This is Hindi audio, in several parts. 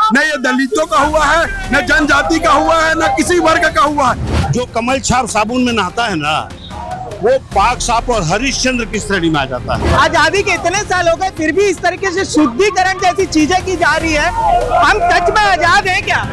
न ये दलितों का हुआ है, न जनजाति का हुआ है, न किसी वर्ग का हुआ है। जो कमल छाप साबुन में नहाता है ना, वो पाक साफ और हरिश्चंद्र की श्रेणी में आ जाता है। आजादी के इतने साल हो गए, फिर भी इस तरीके से शुद्धिकरण जैसी चीजें की जा रही है। हम सच में आजाद हैं क्या?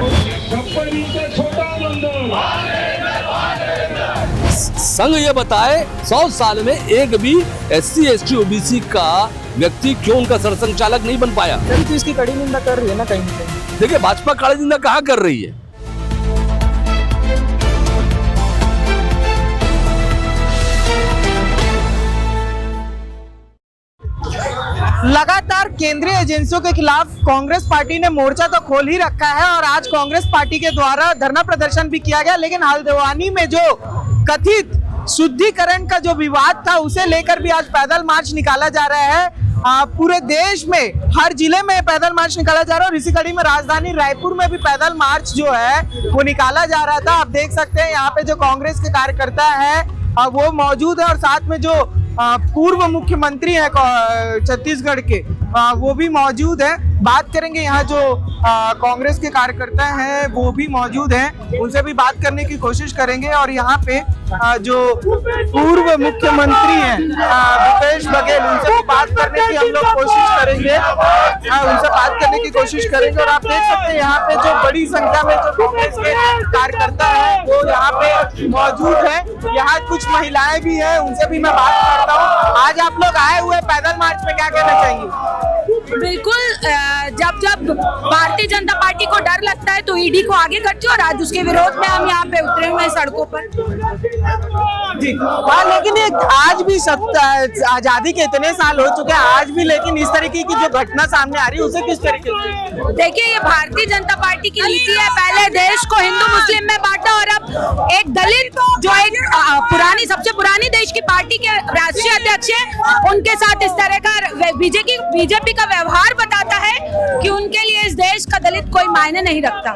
संघ ये बताए 100 साल में एक भी SC ST OBC का व्यक्ति क्यों उनका सरसंघचालक नहीं बन पाया। तो इसकी कड़ी निंदा कर रही है ना कहीं ना कहीं। देखिए भाजपा कड़ी निंदा कहाँ कर रही है। लगातार केंद्रीय एजेंसियों के खिलाफ कांग्रेस पार्टी ने मोर्चा तो खोल ही रखा है और आज कांग्रेस पार्टी के द्वारा धरना प्रदर्शन भी किया गया। लेकिन हल्द्वानी में जो कथित शुद्धिकरण का जो विवाद था, उसे लेकर भी आज पैदल मार्च निकाला जा रहा है। पूरे देश में हर जिले में पैदल मार्च निकाला जा रहा है और इसी कड़ी में राजधानी रायपुर में भी पैदल मार्च जो है वो निकाला जा रहा था। आप देख सकते हैं यहाँ पे जो कांग्रेस के कार्यकर्ता है वो मौजूद है और साथ में जो पूर्व मुख्यमंत्री है छत्तीसगढ़ के वो भी मौजूद है। बात करेंगे यहाँ जो कांग्रेस के कार्यकर्ता हैं वो भी मौजूद हैं, उनसे भी बात करने की कोशिश करेंगे। और यहाँ पे जो पूर्व मुख्यमंत्री हैं भूपेश बघेल, उनसे भी बात करने की हम लोग कोशिश करेंगे, उनसे बात करने की कोशिश करेंगे। और आप देख सकते हैं यहाँ पे जो बड़ी संख्या में जो कांग्रेस के कार्यकर्ता है वो यहाँ पे मौजूद है। यहाँ कुछ महिलाएं भी हैं, उनसे भी मैं बात करता हूँ। आज आप लोग आए हुए पैदल मार्च में, क्या कहना चाहेंगे? बिल्कुल, जब भारतीय जनता पार्टी को डर लगता है तो ईडी को आगे करती है और आज उसके विरोध में हम यहाँ पे उतरे हुए हैं सड़कों पर। जी हाँ, लेकिन ये आज भी आजादी के इतने साल हो चुके हैं, आज भी लेकिन इस तरीके की जो घटना सामने आ रही है उसे किस तरीके से? देखिए, ये भारतीय जनता पार्टी की नीति है। पहले देश को हिंदू मुस्लिम में बांटा और अब एक दलित जो एक सबसे पुरानी देश की पार्टी के राष्ट्रीय अध्यक्ष है, उनके साथ इस तरह का बीजेपी का व्यवहार बताता है कि उनके लिए इस देश का दलित कोई मायने नहीं रखता।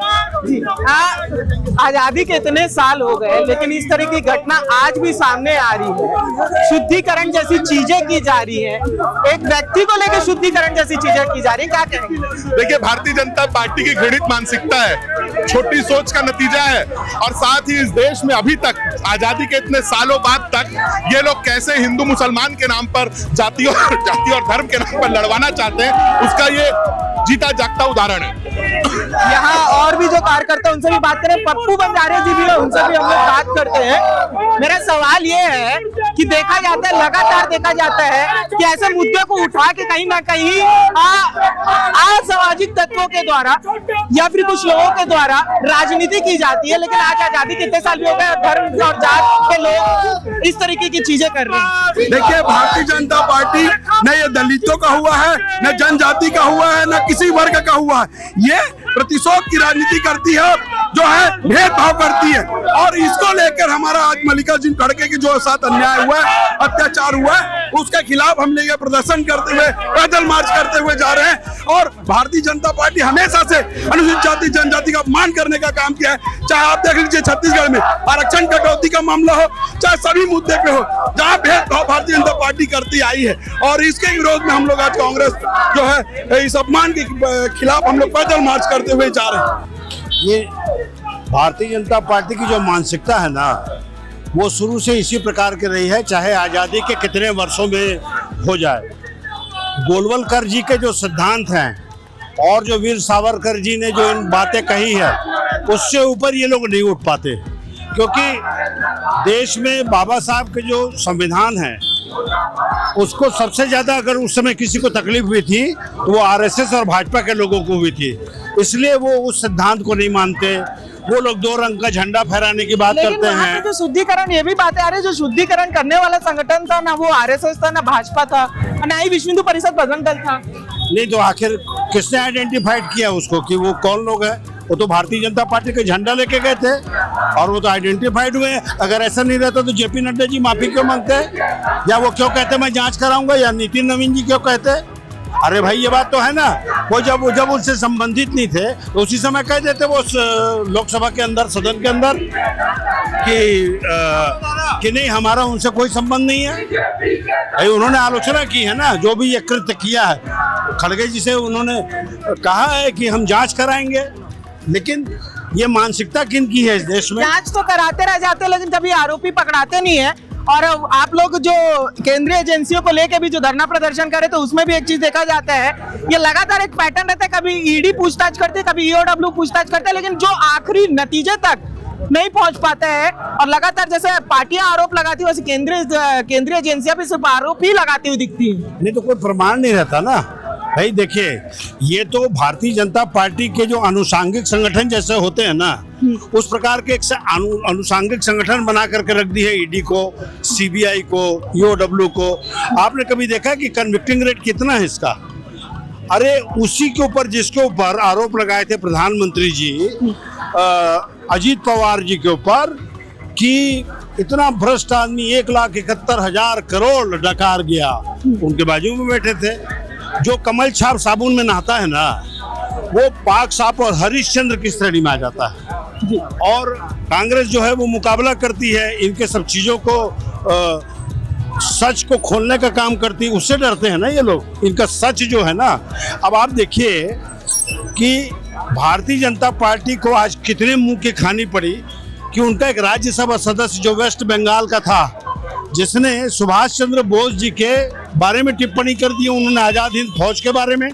आजादी के इतने साल हो गए लेकिन इस तरह की घटना आज भी सामने आ रही है। शुद्धिकरण जैसी चीजें की जा रही है, एक व्यक्ति को लेकर शुद्धिकरण जैसी चीजें की जा रही है, क्या कहेंगे? देखिए, भारतीय जनता पार्टी की घृणित मानसिकता है, छोटी सोच का नतीजा है। और साथ ही इस देश में अभी तक आजादी के इतने सालों बाद तक ये लोग कैसे हिंदू मुसलमान के नाम पर जाति और धर्म के नाम पर लड़वाना चाहते हैं, उसका ये जीता जागता उदाहरण है। यहाँ और भी जो कार्यकर्ता हैं उनसे भी बात करें, पप्पू बंजारे जी भी है, उनसे भी हम लोग बात करते हैं। मेरा सवाल ये है कि देखा जाता है, लगातार देखा जाता है कि ऐसे मुद्दे को उठा के कहीं ना कहीं असामाजिक तत्वों के द्वारा या फिर कुछ लोगों के द्वारा राजनीति की जाती है। लेकिन आज आजादी कितने साल भी हो गए, धर्म और जात के लोग इस तरीके की चीजें कर रहे हैं। देखिए, भारतीय जनता पार्टी न ये दलितों का हुआ है, न जनजाति का हुआ है, न किसी वर्ग का हुआ है। ये प्रतिशोध की राजनीति करती है, जो है भेदभाव करती है। और इसको लेकर हमारा आज मल्लिकार्जुन खड़गे के जो साथ अन्याय हुआ है, अत्याचार हुआ है, उसके खिलाफ हम लोग प्रदर्शन करते हुए, पैदल मार्च करते हुए जा रहे हैं। और भारतीय जनता पार्टी हमेशा से अनुसूचित जाति जनजाति का अपमान करने का काम किया है। चाहे आप देख लीजिए छत्तीसगढ़ में आरक्षण कटौती का मामला हो, चाहे सभी मुद्दे पे हो, जहाँ भेदभाव भारतीय जनता पार्टी करती आई है। और इसके विरोध में हम लोग आज कांग्रेस जो है इस अपमान के खिलाफ हम लोग पैदल मार्च करते हुए जा रहे हैं। ये भारतीय जनता पार्टी की जो मानसिकता है ना, वो शुरू से इसी प्रकार की रही है, चाहे आज़ादी के कितने वर्षों में हो जाए। गोलवलकर जी के जो सिद्धांत हैं और जो वीर सावरकर जी ने जो इन बातें कही है, उससे ऊपर ये लोग नहीं उठ पाते। क्योंकि देश में बाबा साहब के जो संविधान है, उसको सबसे ज़्यादा अगर उस समय किसी को तकलीफ हुई थी तो वो आरएसएस और भाजपा के लोगों को हुई थी। इसलिए वो उस सिद्धांत को नहीं मानते। वो लोग 2 रंग का झंडा फहराने की बात करते हैं। जो शुद्धिकरण, ये भी बातें आ रही है, जो शुद्धिकरण करने वाला संगठन था ना, वो आरएसएस था, ना भाजपा था, ना ही विश्व हिंदू परिषद बजरंग दल था। नहीं तो आखिर किसने आइडेंटिफाइड किया उसको कि वो कौन लोग हैं? वो तो भारतीय जनता पार्टी के झंडा लेके गए थे और वो तो आइडेंटिफाइड हुए। अगर ऐसा नहीं रहता तो जेपी नड्डा जी माफी क्यों मांगते, या वो क्यों कहते मैं जांच कराऊंगा, या नितिन नवीन जी क्यों कहते? अरे भाई, ये बात तो है ना। वो जब उनसे संबंधित नहीं थे तो उसी समय कह देते वो लोकसभा के अंदर, सदन के अंदर, कि नहीं, हमारा उनसे कोई संबंध नहीं है। भाई, उन्होंने आलोचना की है ना, जो भी ये कृत्य किया है, खड़गे जी से उन्होंने कहा है कि हम जांच कराएंगे, लेकिन ये मानसिकता किन की है इस देश में? जांच तो कराते रह जाते हैं, लेकिन कभी आरोपी पकड़ाते नहीं है। और आप लोग जो केंद्रीय एजेंसियों को लेके भी जो धरना प्रदर्शन करे, तो उसमें भी एक चीज देखा जाता है, ये लगातार एक पैटर्न रहता है, कभी ईडी पूछताछ करते हैं, कभी ईओडब्ल्यू पूछताछ करते हैं, लेकिन जो आखिरी नतीजे तक नहीं पहुंच पाते हैं। और लगातार जैसे पार्टियां आरोप लगाती है, वैसे केंद्रीय एजेंसियां भी सिर्फ आरोप ही लगाती हुई दिखती है। नहीं तो कोई प्रमाण नहीं रहता ना भाई। देखिए, ये तो भारतीय जनता पार्टी के जो अनुसांगिक संगठन जैसे होते हैं ना, उस प्रकार के एक अनुसांगिक संगठन बना करके रख दी है ईडी को, सीबीआई को, ईओडब्ल्यू को। आपने कभी देखा कि कन्विक्टिंग रेट कितना है इसका? अरे उसी के ऊपर जिसके ऊपर आरोप लगाए थे प्रधानमंत्री जी अजीत पवार जी के ऊपर कि इतना भ्रष्ट आदमी 1,71,000 करोड़ डकार गया, उनके बाजू में बैठे थे। जो कमल छाप साबुन में नहाता है ना, वो पाक साफ और हरिश्चंद्र की श्रेणी में आ जाता है। और कांग्रेस जो है वो मुकाबला करती है, इनके सब चीजों को सच को खोलने का काम करती है। उससे डरते हैं ना ये लोग, इनका सच जो है ना। अब आप देखिए कि भारतीय जनता पार्टी को आज कितने मुंह की खानी पड़ी कि उनका एक राज्यसभा सदस्य जो वेस्ट बंगाल का था, जिसने सुभाष चंद्र बोस जी के बारे में टिप्पणी कर दी, उन्होंने आज़ाद हिंद फौज के बारे में,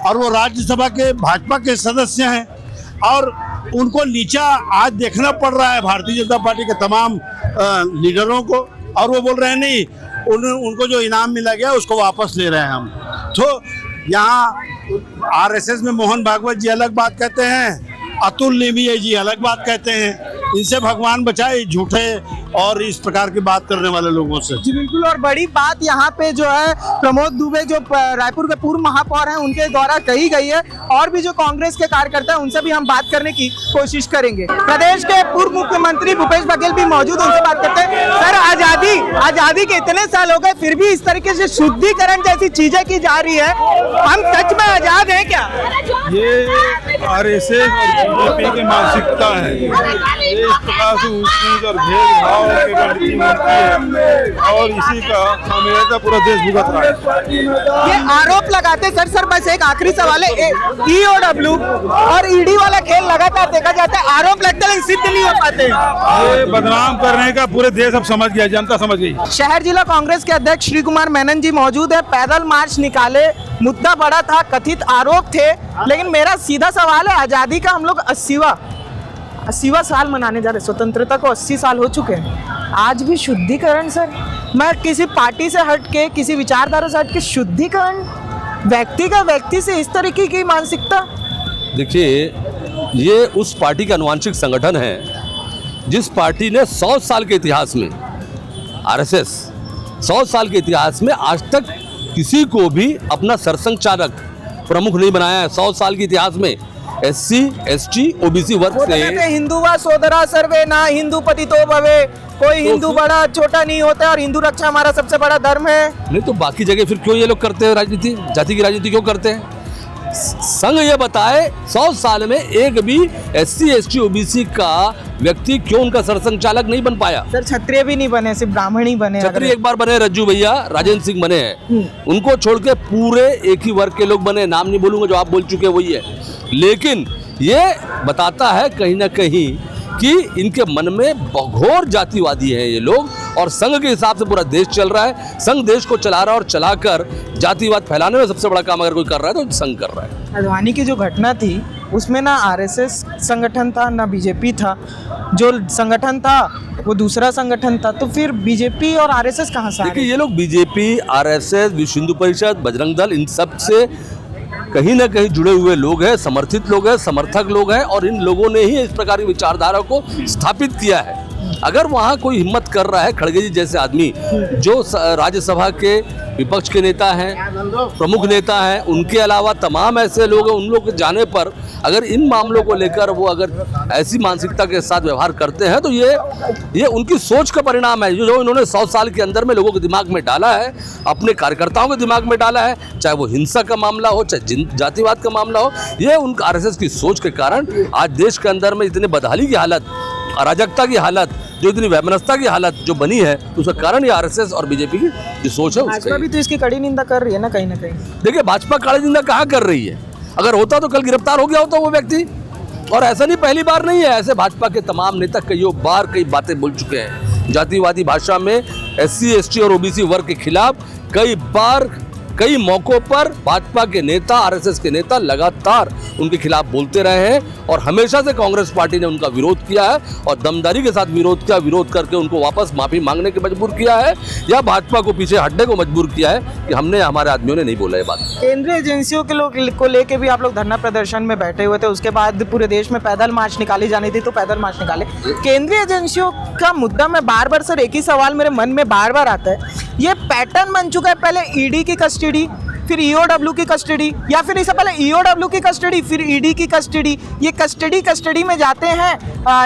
और वो राज्यसभा के भाजपा के सदस्य हैं, और उनको नीचा आज देखना पड़ रहा है भारतीय जनता पार्टी के तमाम लीडरों को। और वो बोल रहे हैं नहीं, उनको जो इनाम मिला गया उसको वापस ले रहे हैं हम। तो यहाँ आरएसएस में मोहन भागवत जी अलग बात कहते हैं, अतुल नेमिया जी अलग बात कहते हैं। इनसे भगवान बचाए झूठे और इस प्रकार की बात करने वाले लोगों से। जी बिल्कुल। और बड़ी बात यहाँ पे जो है प्रमोद दुबे जो रायपुर के पूर्व महापौर हैं, उनके द्वारा कही गई है। और भी जो कांग्रेस के कार्यकर्ता हैं, उनसे भी हम बात करने की कोशिश करेंगे। प्रदेश के पूर्व मुख्यमंत्री भूपेश बघेल भी मौजूद, उनसे बात करते हैं। सर, आजादी के इतने साल हो गए, फिर भी इस तरीके से शुद्धिकरण जैसी चीजें की जा रही है, हम सच में आजाद हैं क्या? ये आरएसएस और बीजेपी की मानसिकता है। ये इस प्रकार से ऊंच और भेदभाव की रणनीति होती है, और इसी का खामियाजा पूरा देश भुगत रहा है। ये आरोप लगाते सर बस एक आखिरी सवाल है, ईओडब्ल्यू और ईडी वाला खेल लगातार देखा जाता है, आरोप लगते हैं लेकिन सिद्ध नहीं हो पाते। ये बदनाम करने का पूरे देश अब समझ गया, जनता समझ गई। शहर जिला कांग्रेस के अध्यक्ष श्री कुमार मेनन जी मौजूद है। पैदल मार्च निकाले, मुद्दा बड़ा था, कथित आरोप थे, लेकिन मेरा सीधा सवाल है, आजादी का हम लोग 80वां साल मनाने जा रहे, स्वतंत्रता को 80 साल हो चुके हैं, आज भी शुद्धिकरण? सर, मैं किसी पार्टी से हट के, किसी विचारधारा से हट के, शुद्धिकरण व्यक्ति का व्यक्ति से इस तरीके की मानसिकता? देखिए, ये उस पार्टी का आनुवंशिक संगठन है जिस पार्टी ने 100 साल के इतिहास में, आरएसएस 100 साल के इतिहास में आज तक किसी को भी अपना सरसंघ चालक प्रमुख नहीं बनाया है। 100 साल के इतिहास में SC, ST, OBC वर्ग से हिंदुवा सोदरा सर्वे ना हिंदू पति तो भवे, कोई हिंदू बड़ा छोटा नहीं होता, और हिंदू रक्षा हमारा सबसे बड़ा धर्म है। नहीं तो बाकी जगह फिर क्यों ये लोग करते हैं राजनीति, जाति की राजनीति क्यों करते हैं? संघ ये बताए 100 साल में एक भी SC, ST, OBC का व्यक्ति क्यों उनका सरसंघ चालक नहीं बन पाया? सर, क्षत्रिय भी नहीं बने, सिर्फ ब्राह्मण ही बने। क्षत्रिय एक बार बने, रज्जू भैया, राजेंद्र सिंह बने हैं, उनको छोड़ के पूरे एक ही वर्ग के लोग बने। नाम नहीं बोलूंगा, जो आप बोल चुके वही है। लेकिन ये बताता है कहीं ना कहीं कि इनके मन में घोर जातिवादी हैं ये लोग, और संघ के हिसाब से पूरा देश चल रहा है। संघ देश को चला रहा है, और चलाकर जातिवाद फैलाने में सबसे बड़ा काम अगर कोई कर रहा है तो संघ कर रहा है। अडवाणी की जो घटना थी, उसमें ना आरएसएस संगठन था, ना बीजेपी था। जो संगठन था वो दूसरा संगठन था, तो फिर बीजेपी और आरएसएस कहाँ से? देखिए, ये लोग बीजेपी, आरएसएस, विश्व हिंदू परिषद, बजरंग दल, इन सब से कहीं ना कहीं जुड़े हुए लोग हैं, समर्थित लोग हैं, समर्थक लोग हैं, और इन लोगों ने ही इस प्रकार की विचारधारा को स्थापित किया है। अगर वहाँ कोई हिम्मत कर रहा है, खड़गे जी जैसे आदमी जो राज्यसभा के विपक्ष के नेता हैं, प्रमुख नेता हैं, उनके अलावा तमाम ऐसे लोग हैं, उन लोग के जाने पर अगर इन मामलों को लेकर वो अगर ऐसी मानसिकता के साथ व्यवहार करते हैं, तो ये उनकी सोच का परिणाम है, जो इन्होंने 100 साल के अंदर में लोगों के दिमाग में डाला है, अपने कार्यकर्ताओं के दिमाग में डाला है, चाहे वो हिंसा का मामला हो, चाहे जातिवाद का मामला हो। ये उनका आरएसएस की सोच के कारण आज देश के अंदर में इतने बदहाली की हालत, अराजकता की हालत, जो इतनी वैमनस्यता की हालत जो बनी है, उसका कारण ये आरएसएस और बीजेपी की जो सोच है भाजपा उसका। भी तो इसकी कड़ी निंदा कर रही है ना कहीं ना कहीं। देखिए, भाजपा काली निंदा कहाँ कर रही है? अगर होता तो कल गिरफ्तार हो गया होता वो व्यक्ति। और ऐसा नहीं, पहली बार नहीं है, ऐसे भाजपा के तमाम नेता कई बार कई बातें बोल चुके हैं। जातिवादी भाषा में SC ST और OBC वर्ग के खिलाफ कई बार कई मौकों पर भाजपा के नेता, आरएसएस के नेता लगातार उनके खिलाफ बोलते रहे हैं और हमेशा से कांग्रेस पार्टी ने उनका विरोध किया है और दमदारी के साथ विरोध किया, विरोध करके उनको वापस माफी मांगने के मजबूर किया है या भाजपा को पीछे हटने को मजबूर किया है कि हमने, हमारे आदमियों ने नहीं बोला ये बात। केंद्रीय एजेंसियों के लोग को लेके भी आप लोग धरना प्रदर्शन में बैठे हुए थे, उसके बाद पूरे देश में पैदल मार्च निकाली जानी थी तो पैदल मार्च निकाले। केंद्रीय एजेंसियों का मुद्दा में बार बार सर एक ही सवाल मेरे मन में बार बार आता है, ये पैटर्न बन चुका है, पहले ईडी की कस्टडी, फिर ईओडब्ल्यू की कस्टडी, या फिर इससे पहले ईओडब्ल्यू की कस्टडी, फिर ईडी की कस्टडी। ये कस्टडी में जाते हैं,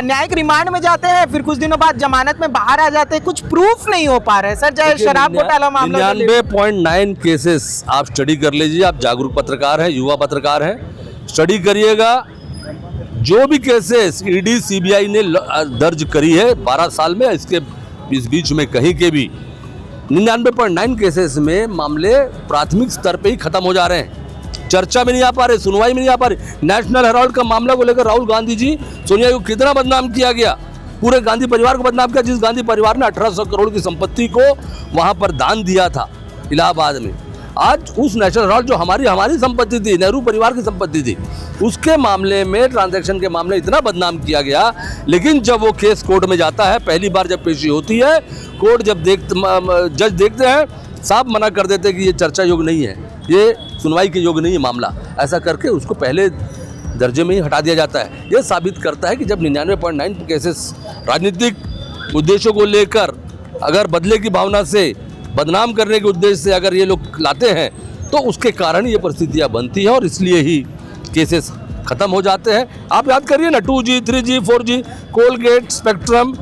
न्यायिक रिमांड में जाते हैं, फिर कुछ दिनों बाद जमानत में बाहर आ जाते हैं, कुछ प्रूफ नहीं हो पा रहे हैं सर। चाहे शराब घोटाला मामला 99.9 केसेस आप स्टडी कर लीजिए। आप जागरूक पत्रकार हैं, युवा पत्रकार हैं, स्टडी करिएगा। जो भी केसेस ईडी CBI ने दर्ज करी है 12 साल में, इसके इस बीच में कहीं के भी 99.9 केसेस में मामले प्राथमिक स्तर पे ही खत्म हो जा रहे हैं, चर्चा में नहीं आ पा रहे, सुनवाई में नहीं आ पा रही। नेशनल हेराल्ड का मामला को लेकर राहुल गांधी जी, सोनिया को कितना बदनाम किया गया, पूरे गांधी परिवार को बदनाम किया, जिस गांधी परिवार ने 1800 करोड़ की संपत्ति को वहां पर दान दिया था इलाहाबाद में। आज उस नेशनल हेराल्ड जो हमारी संपत्ति थी, नेहरू परिवार की संपत्ति थी, उसके मामले में, ट्रांजैक्शन के मामले इतना बदनाम किया गया। लेकिन जब वो केस कोर्ट में जाता है, पहली बार जब पेशी होती है, कोर्ट जब जज देखते हैं, साफ मना कर देते हैं कि ये चर्चा योग्य नहीं है, ये सुनवाई के योग्य नहीं है मामला, ऐसा करके उसको पहले दर्जे में ही हटा दिया जाता है। ये साबित करता है कि जब 99.9 केसेस राजनीतिक उद्देश्यों को लेकर, अगर बदले की भावना से, बदनाम करने के उद्देश्य से अगर ये लोग लाते हैं, तो उसके कारण ये परिस्थितियाँ बनती हैं और इसलिए ही केसेस खत्म हो जाते हैं। आप याद करिए ना, 2G 3G 4G, Colgate, spectrum,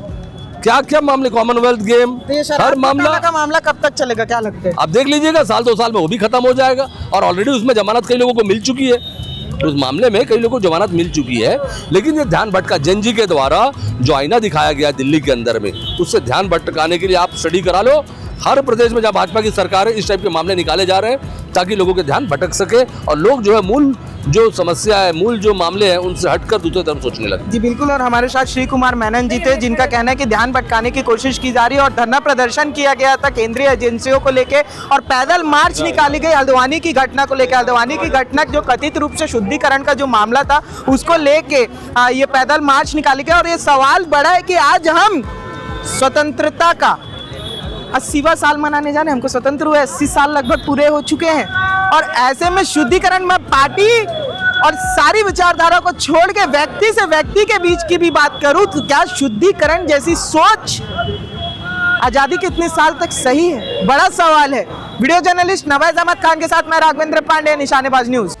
क्या क्या मामले, कॉमनवेल्थ गेम, हर मामला का मामला कब तक चलेगा, क्या लगता है? आप देख लीजिएगा, साल 2 साल में वो भी खत्म हो जाएगा। और ऑलरेडी उसमें जमानत कई लोगों को मिल चुकी है, उस मामले में कई लोगों को जमानत मिल चुकी है। लेकिन ये ध्यान भटका, जेनजी के द्वारा जो आईना दिखाया गया दिल्ली के अंदर में, उससे ध्यान भटकाने के लिए आप स्टडी करा लो। हर प्रदेश में जहाँ भाजपा की सरकार है, इस टाइप के मामले निकाले जा रहे हैं ताकि लोगों के ध्यान भटक सके और लोग जो है मूल जो समस्या है, मूल जो मामले हैं, उनसे हटकर दूसरी तरफ सोचने लगे। जी बिल्कुल। और हमारे साथ श्री कुमार मेनन जी थे, जिनका कहना है कि ध्यान भटकाने की कोशिश की जा रही है और धरना प्रदर्शन किया गया था केंद्रीय एजेंसियों को लेके और पैदल मार्च निकाली गई हल्द्वानी की घटना को लेकर। हल्द्वानी की घटना जो कथित रूप से शुद्धिकरण का जो मामला था, उसको लेके ये पैदल मार्च निकाली गई। और ये सवाल बड़ा है कि आज हम स्वतंत्रता का 80वां साल मनाने जाने, हमको स्वतंत्र हुए 80 साल लगभग पूरे हो चुके हैं, और ऐसे में शुद्धिकरण में पार्टी और सारी विचारधारा को छोड़ के व्यक्ति से व्यक्ति के बीच की भी बात करूं तो क्या शुद्धिकरण जैसी सोच आजादी के इतने साल तक सही है? बड़ा सवाल है। वीडियो जर्नलिस्ट नवाज अहमद खान के साथ मैं राघवेंद्र पांडे, निशानेबाज न्यूज।